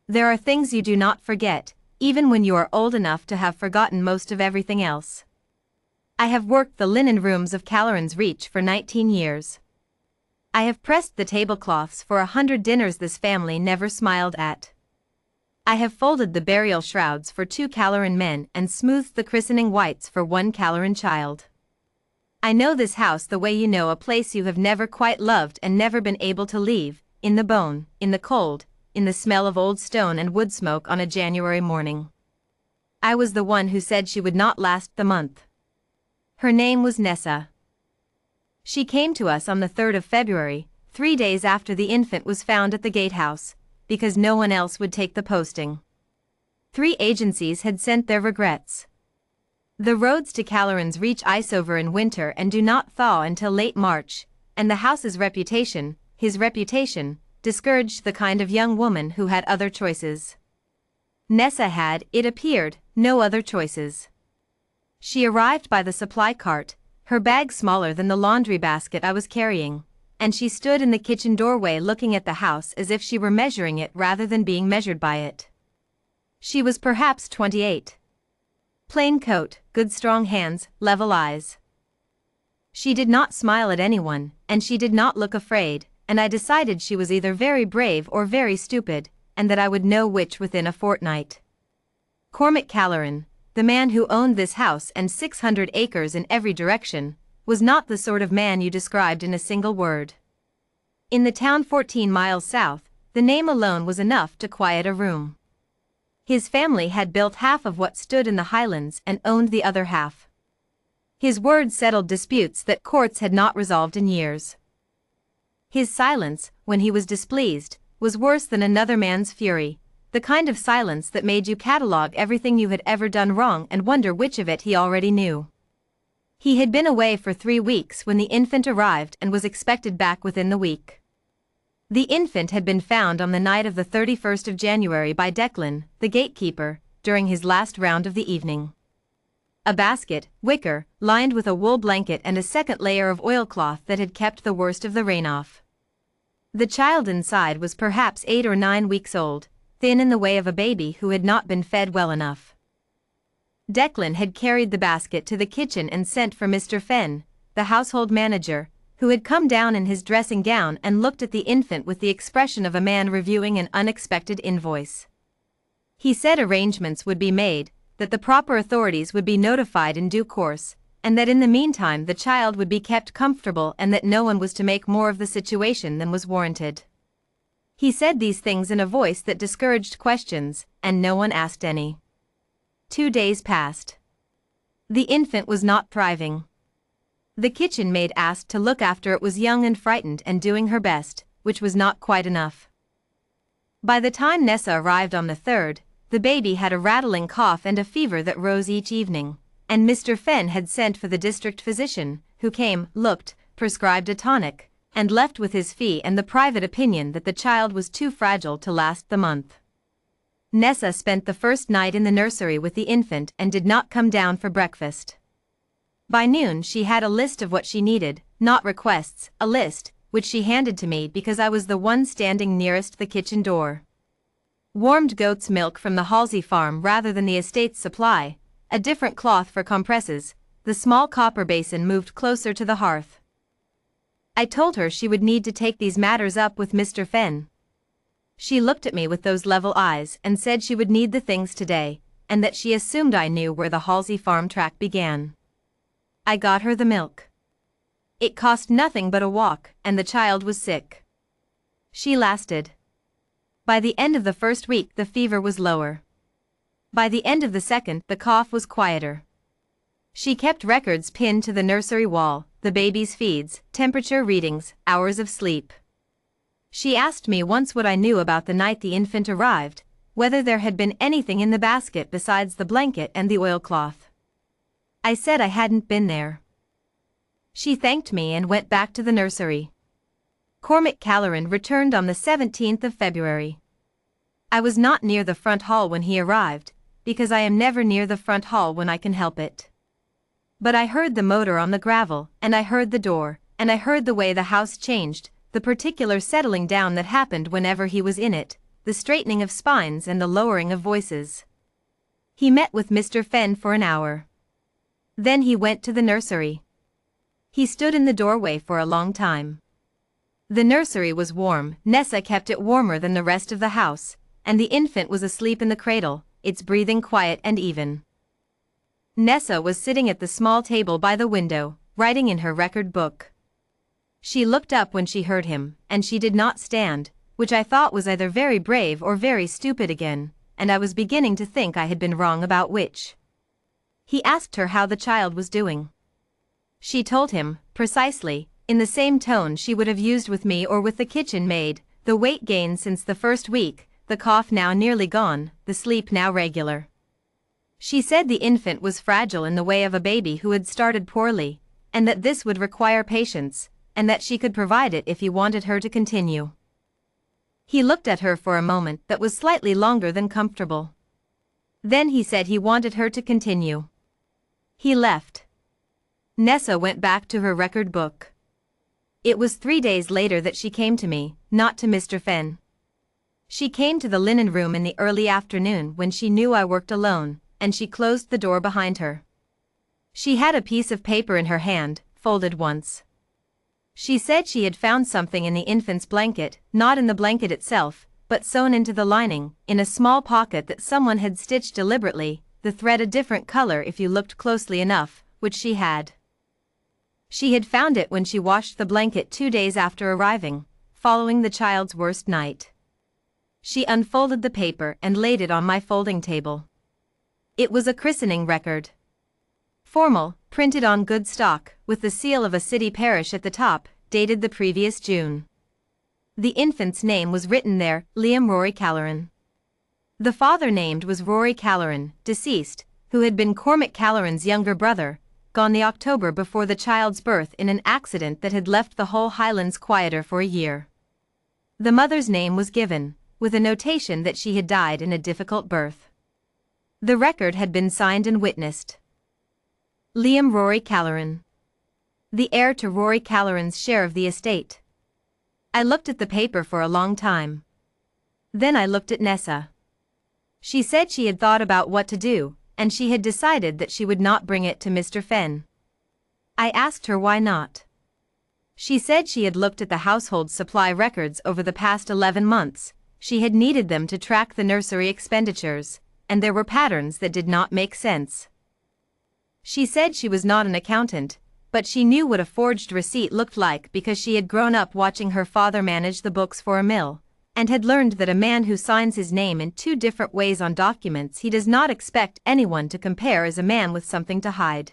There are things you do not forget, even when you are old enough to have forgotten most of everything else. I have worked the linen rooms of Calloran's Reach for 19 years. I have pressed the tablecloths for 100 dinners this family never smiled at. I have folded the burial shrouds for 2 Calloran men and smoothed the christening whites for 1 Calloran child. I know this house the way you know a place you have never quite loved and never been able to leave, in the bone, in the cold, in the smell of old stone and wood smoke on a January morning. I was the one who said she would not last the month. Her name was Nessa. She came to us on the 3rd of February, 3 days after the infant was found at the gatehouse, because no one else would take the posting. 3 agencies had sent their regrets. The roads to Calloran's Reach ice over in winter and do not thaw until late March, and the house's reputation, his reputation, discouraged the kind of young woman who had other choices. Nessa had, it appeared, no other choices. She arrived by the supply cart, her bag smaller than the laundry basket I was carrying, and she stood in the kitchen doorway looking at the house as if she were measuring it rather than being measured by it. She was perhaps 28. Plain coat, good strong hands, level eyes. She did not smile at anyone, and she did not look afraid, and I decided she was either very brave or very stupid, and that I would know which within a fortnight. Cormac Calloran, the man who owned this house and 600 acres in every direction, was not the sort of man you described in a single word. In the town 14 miles south, the name alone was enough to quiet a room. His family had built half of what stood in the highlands and owned the other half. His word settled disputes that courts had not resolved in years. His silence, when he was displeased, was worse than another man's fury, the kind of silence that made you catalogue everything you had ever done wrong and wonder which of it he already knew. He had been away for 3 weeks when the infant arrived and was expected back within the week. The infant had been found on the night of the 31st of January by Declan, the gatekeeper, during his last round of the evening. A basket, wicker, lined with a wool blanket and a second layer of oilcloth that had kept the worst of the rain off. The child inside was perhaps 8 or 9 weeks old, thin in the way of a baby who had not been fed well enough. Declan had carried the basket to the kitchen and sent for Mr. Fenn, the household manager, who had come down in his dressing gown and looked at the infant with the expression of a man reviewing an unexpected invoice. He said arrangements would be made, that the proper authorities would be notified in due course, and that in the meantime the child would be kept comfortable and that no one was to make more of the situation than was warranted. He said these things in a voice that discouraged questions, and no one asked any. 2 days passed. The infant was not thriving. The kitchen maid asked to look after it was young and frightened and doing her best, which was not quite enough. By the time Nessa arrived on the 3rd, the baby had a rattling cough and a fever that rose each evening, and Mr. Fenn had sent for the district physician, who came, looked, prescribed a tonic, and left with his fee and the private opinion that the child was too fragile to last the month. Nessa spent the first night in the nursery with the infant and did not come down for breakfast. By noon she had a list of what she needed, not requests, a list, which she handed to me because I was the one standing nearest the kitchen door. Warmed goat's milk from the Halsey farm rather than the estate's supply, a different cloth for compresses, the small copper basin moved closer to the hearth. I told her she would need to take these matters up with Mr. Fenn. She looked at me with those level eyes and said she would need the things today, and that she assumed I knew where the Halsey farm track began. I got her the milk. It cost nothing but a walk, and the child was sick. She lasted. By the end of the first week the fever was lower. By the end of the second the cough was quieter. She kept records pinned to the nursery wall, the baby's feeds, temperature readings, hours of sleep. She asked me once what I knew about the night the infant arrived, whether there had been anything in the basket besides the blanket and the oilcloth. I said I hadn't been there. She thanked me and went back to the nursery. Cormac Calloran returned on the 17th of February. I was not near the front hall when he arrived, because I am never near the front hall when I can help it. But I heard the motor on the gravel, and I heard the door, and I heard the way the house changed, the particular settling down that happened whenever he was in it, the straightening of spines and the lowering of voices. He met with Mr. Fenn for an hour. Then he went to the nursery. He stood in the doorway for a long time. The nursery was warm. Nessa kept it warmer than the rest of the house, and the infant was asleep in the cradle, its breathing quiet and even. Nessa was sitting at the small table by the window, writing in her record book. She looked up when she heard him, and she did not stand, which I thought was either very brave or very stupid again, and I was beginning to think I had been wrong about which. He asked her how the child was doing. She told him, precisely, in the same tone she would have used with me or with the kitchen maid, the weight gained since the first week, the cough now nearly gone, the sleep now regular. She said the infant was fragile in the way of a baby who had started poorly, and that this would require patience, and that she could provide it if he wanted her to continue. He looked at her for a moment that was slightly longer than comfortable. Then he said he wanted her to continue. He left. Nessa went back to her record book. It was 3 days later that she came to me, not to Mr. Fenn. She came to the linen room in the early afternoon when she knew I worked alone, and she closed the door behind her. She had a piece of paper in her hand, folded once. She said she had found something in the infant's blanket, not in the blanket itself, but sewn into the lining, in a small pocket that someone had stitched deliberately, the thread a different color if you looked closely enough, which she had. She had found it when she washed the blanket 2 days after arriving, following the child's worst night. She unfolded the paper and laid it on my folding table. It was a christening record. Formal, printed on good stock, with the seal of a city parish at the top, dated the previous June. The infant's name was written there, Liam Rory Calloran. The father named was Rory Calloran, deceased, who had been Cormac Calloran's younger brother, gone the October before the child's birth in an accident that had left the whole Highlands quieter for a year. The mother's name was given, with a notation that she had died in a difficult birth. The record had been signed and witnessed. Liam Rory Calloran. The heir to Rory Calloran's share of the estate. I looked at the paper for a long time. Then I looked at Nessa. She said she had thought about what to do, and she had decided that she would not bring it to Mr. Fenn. I asked her why not. She said she had looked at the household supply records over the past 11 months, she had needed them to track the nursery expenditures, and there were patterns that did not make sense. She said she was not an accountant, but she knew what a forged receipt looked like because she had grown up watching her father manage the books for a mill, and had learned that a man who signs his name in 2 different ways on documents he does not expect anyone to compare is a man with something to hide.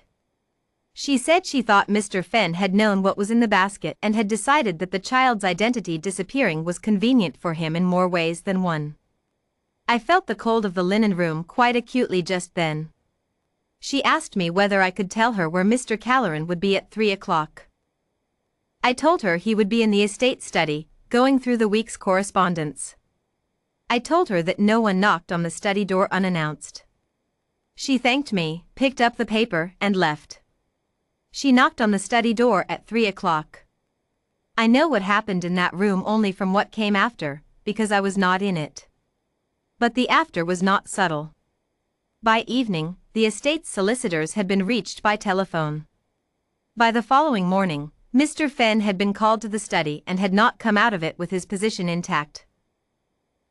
She said she thought Mr. Fenn had known what was in the basket and had decided that the child's identity disappearing was convenient for him in more ways than one. I felt the cold of the linen room quite acutely just then. She asked me whether I could tell her where Mr. Calloran would be at 3 o'clock. I told her he would be in the estate study, going through the week's correspondence. I told her that no one knocked on the study door unannounced. She thanked me, picked up the paper, and left. She knocked on the study door at 3 o'clock. I know what happened in that room only from what came after, because I was not in it. But the after was not subtle. By evening, the estate's solicitors had been reached by telephone. By the following morning, Mr. Fenn had been called to the study and had not come out of it with his position intact.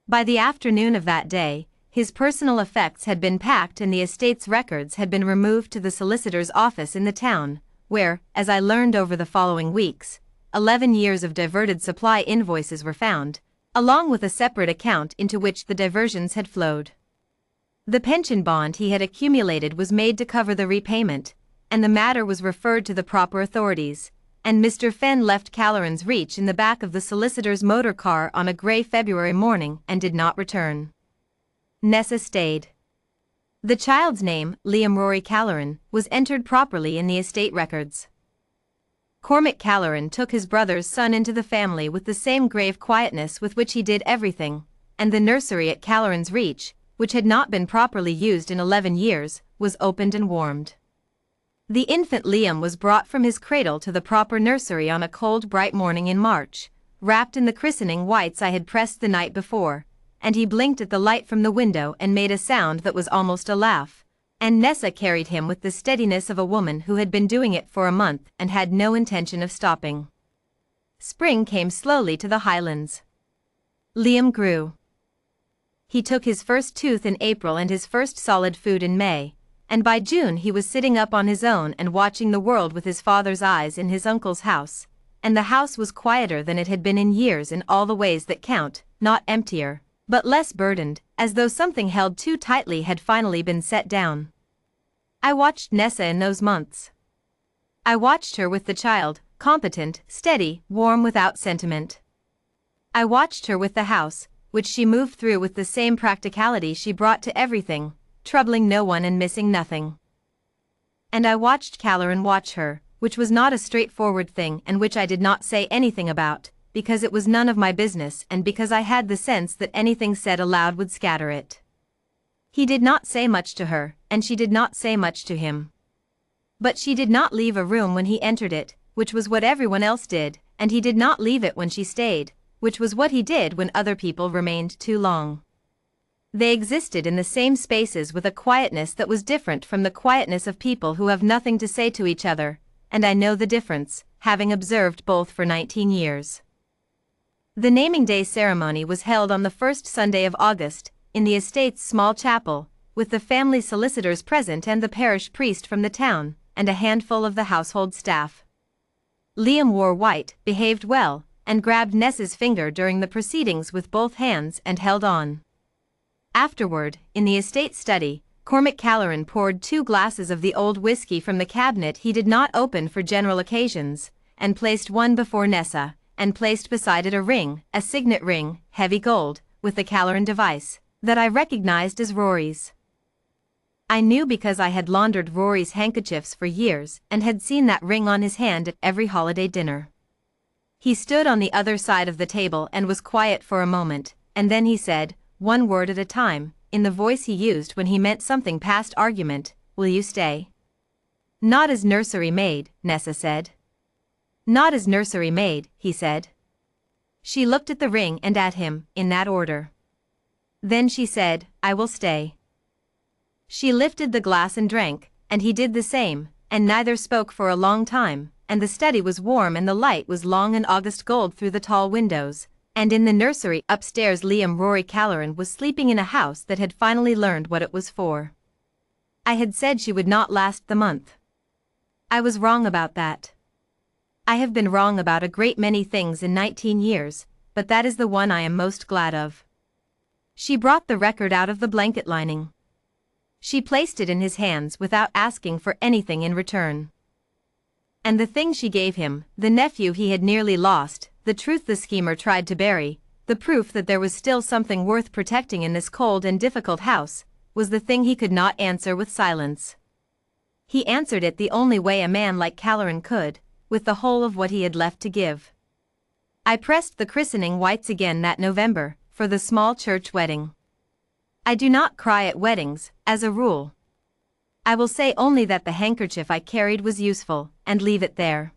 By the afternoon of that day, his personal effects had been packed and the estate's records had been removed to the solicitor's office in the town, where, as I learned over the following weeks, 11 years of diverted supply invoices were found, along with a separate account into which the diversions had flowed. The pension bond he had accumulated was made to cover the repayment, and the matter was referred to the proper authorities, and Mr. Fenn left Calloran's reach in the back of the solicitor's motor car on a grey February morning and did not return. Nessa stayed. The child's name, Liam Rory Calloran, was entered properly in the estate records. Cormac Calloran took his brother's son into the family with the same grave quietness with which he did everything, and the nursery at Calloran's Reach, which had not been properly used in 11 years, was opened and warmed. The infant Liam was brought from his cradle to the proper nursery on a cold bright morning in March, wrapped in the christening whites I had pressed the night before, and he blinked at the light from the window and made a sound that was almost a laugh, and Nessa carried him with the steadiness of a woman who had been doing it for a month and had no intention of stopping. Spring came slowly to the Highlands. Liam grew. He took his first tooth in April and his first solid food in May, and by June he was sitting up on his own and watching the world with his father's eyes in his uncle's house, and the house was quieter than it had been in years in all the ways that count, not emptier, but less burdened, as though something held too tightly had finally been set down. I watched Nessa in those months. I watched her with the child, competent, steady, warm without sentiment. I watched her with the house, which she moved through with the same practicality she brought to everything, troubling no one and missing nothing. And I watched Caloran watch her, which was not a straightforward thing and which I did not say anything about, because it was none of my business and because I had the sense that anything said aloud would scatter it. He did not say much to her, and she did not say much to him. But she did not leave a room when he entered it, which was what everyone else did, and he did not leave it when she stayed, which was what he did when other people remained too long. They existed in the same spaces with a quietness that was different from the quietness of people who have nothing to say to each other, and I know the difference, having observed both for 19 years. The naming day ceremony was held on the first Sunday of August, in the estate's small chapel, with the family solicitors present and the parish priest from the town, and a handful of the household staff. Liam wore white, behaved well, and grabbed Nessa's finger during the proceedings with both hands and held on. Afterward, in the estate study, Cormac Caloran poured 2 glasses of the old whiskey from the cabinet he did not open for general occasions, and placed one before Nessa, and placed beside it a ring, a signet ring, heavy gold, with the Caloran device, that I recognized as Rory's. I knew because I had laundered Rory's handkerchiefs for years and had seen that ring on his hand at every holiday dinner. He stood on the other side of the table and was quiet for a moment, and then he said, one word at a time, in the voice he used when he meant something past argument, "Will you stay?" "Not as nursery maid," Nessa said. "Not as nursery maid," he said. She looked at the ring and at him, in that order. Then she said, "I will stay." She lifted the glass and drank, and he did the same, and neither spoke for a long time, and the study was warm and the light was long and August gold through the tall windows, and in the nursery upstairs Rory Caloran was sleeping in a house that had finally learned what it was for. I had said she would not last the month. I was wrong about that. I have been wrong about a great many things in 19 years, but that is the one I am most glad of. She brought the record out of the blanket lining. She placed it in his hands without asking for anything in return. And the thing she gave him, the nephew he had nearly lost, the truth the schemer tried to bury, the proof that there was still something worth protecting in this cold and difficult house, was the thing he could not answer with silence. He answered it the only way a man like Caloran could, with the whole of what he had left to give. I pressed the christening whites again that November, for the small church wedding. I do not cry at weddings, as a rule. I will say only that the handkerchief I carried was useful, and leave it there.